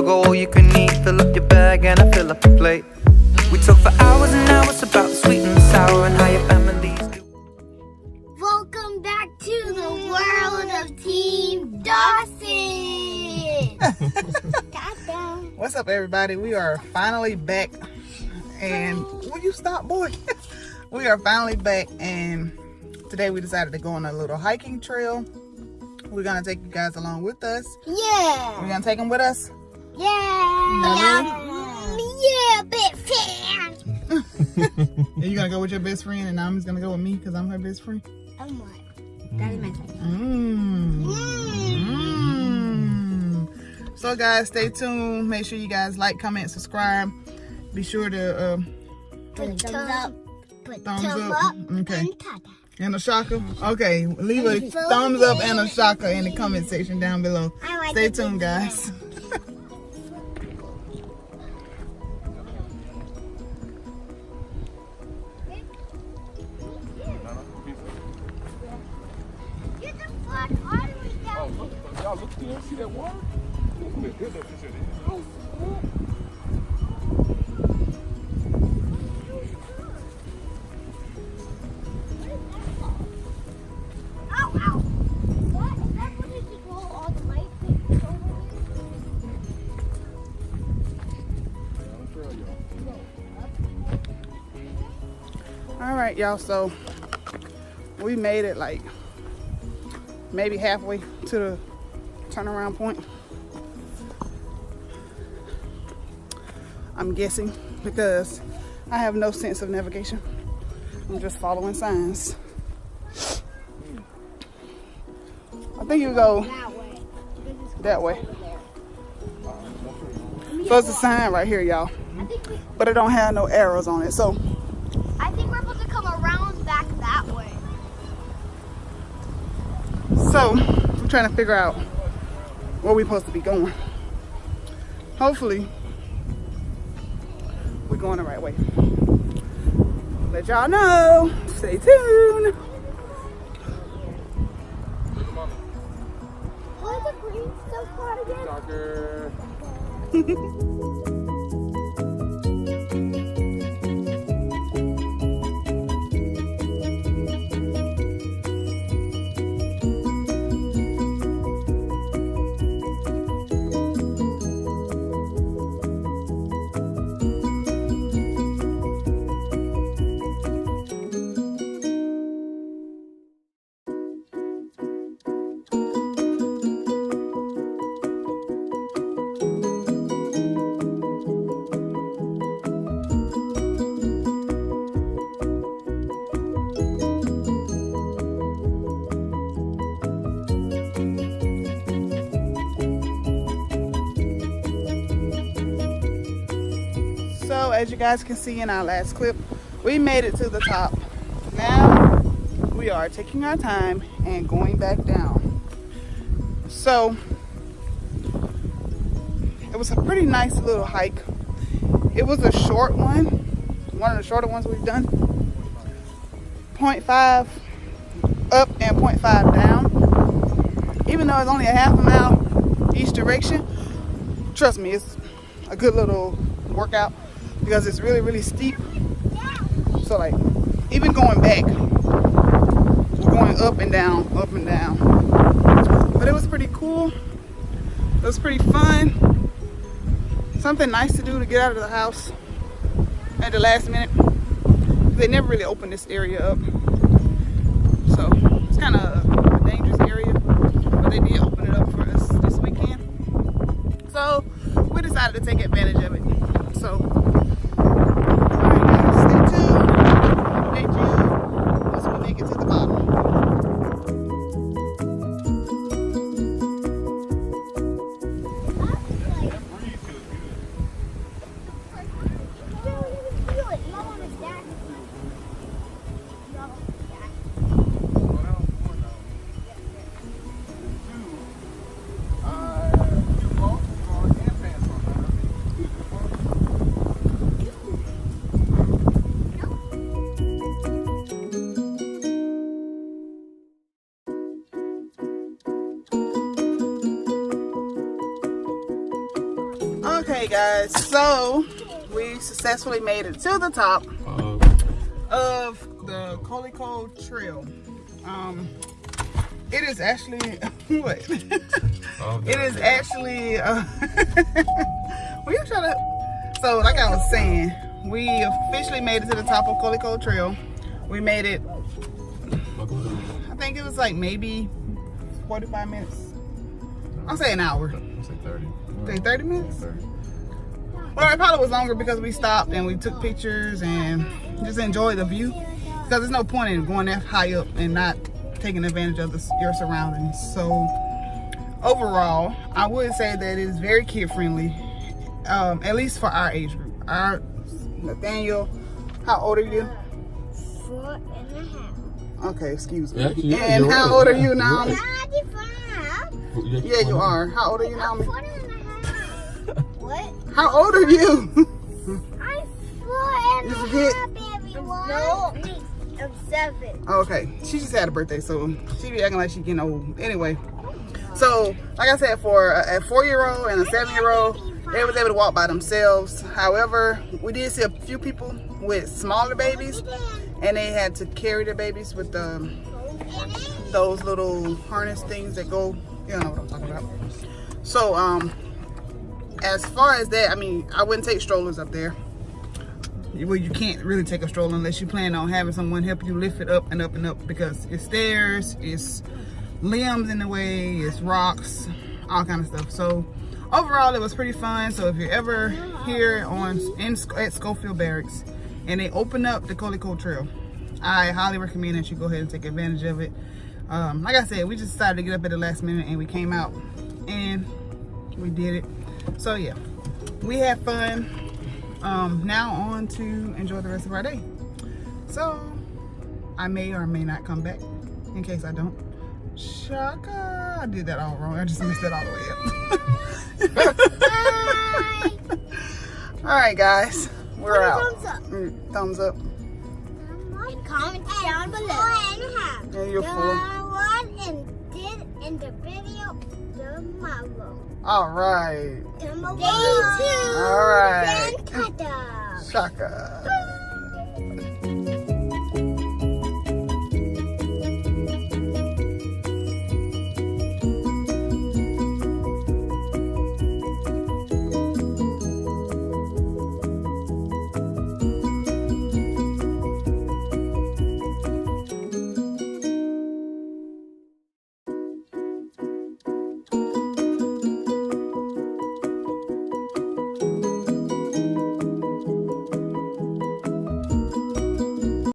go all you can eat. Fill up your bag and I fill up the plate. We talk for hours and hours about the sweet and sour and how your families do. Welcome back to the world of Team Dawson. What's up, everybody? We are finally back. And will you stop, boy? We are finally back, and today we decided to go on a little hiking trail. We're gonna take you guys along with us. Yeah. We're gonna take them with us. Yeah. Yeah, big fan. And you're gonna go with your best friend, and I'm just gonna go with me because I'm her best friend. I'm what? That is my friend. So guys, stay tuned. Make sure you guys like, comment, subscribe. Be sure to Put thumbs up. Put thumbs thumb up. up. Okay. And tada. And a shocker. Okay, leave a thumbs up and a shocker in the comment section down below. Stay tuned, guys. Y'all look here, see that water? All right, y'all, so we made it like maybe halfway to the turnaround point. I'm guessing because I have no sense of navigation. I'm just following signs. I think you go that way. So it's a sign right here, y'all, but it don't have no arrows on it. So I think we're supposed to come around back that way. So we're trying to figure out where we're supposed to be going. Hopefully we're going the right way. Let y'all know. Stay tuned. Where's the green stuff called again? Soccer. So as you guys can see in our last clip, we made it to the top. Now we are taking our time and going back down. So it was a pretty nice little hike. It was a short one of the shorter ones we've done. 0.5 up and 0.5 down. Even though it's only a half a mile each direction, trust me, it's a good little workout because it's really, really steep. So like, even going back, we're going up and down, up and down. But it was pretty cool. It was pretty fun. Something nice to do to get out of the house at the last minute. They never really opened this area up. So it's kind of a dangerous area, but they did open it up for us this weekend. So we decided to take advantage of it. So, alright guys, stay tuned. Stay tuned once we make it to the bottom. Okay guys, so we successfully made it to the top of the Kolekole Trail. It is actually what? It is actually we trying to, so like I was saying, we officially made it to the top of Kolekole Trail. We made it, I think it was like maybe 45 minutes. I'll say an hour. I'll say 30. Say 30 minutes? 30. Well, it probably was longer because we stopped and we took pictures and just enjoyed the view. Because there's no point in going that high up and not taking advantage of your surroundings. So overall, I would say that it is very kid friendly, at least for our age group. Nathaniel, how old are you? 4.5. Okay, excuse me. Yeah, and how right. old are you, Naomi? 95. Yeah, you are. How old are you, Naomi? 4.5. What? How old are you? I'm You 4.5, forget? everyone. No, I'm 7. Okay, she just had a birthday, so she be acting like she getting old. Anyway, so like I said, for a 4-year-old and a 7-year-old, they was able to walk by themselves. However, we did see a few people with smaller babies, and they had to carry their babies with those little harness things that go, you know what I'm talking about. So as far as that, I mean, I wouldn't take strollers up there. Well, you can't really take a stroller unless you plan on having someone help you lift it up and up and up, because it's stairs, it's limbs in the way, it's rocks, all kind of stuff. So overall, it was pretty fun. So if you're ever here at Schofield Barracks and they open up the Kolekole Trail, I highly recommend that you go ahead and take advantage of it. Like I said, we just decided to get up at the last minute and we came out and we did it. So yeah, we had fun. Now on to enjoy the rest of our day. So I may or may not come back. In case I don't, shaka, I did that all wrong. I just messed it all the way up. All right guys, we're out. Thumbs up. Thumbs up. And comment down below. And you're full. And did in the video tomorrow. All right. Day 2. All right. Then cut. Shaka.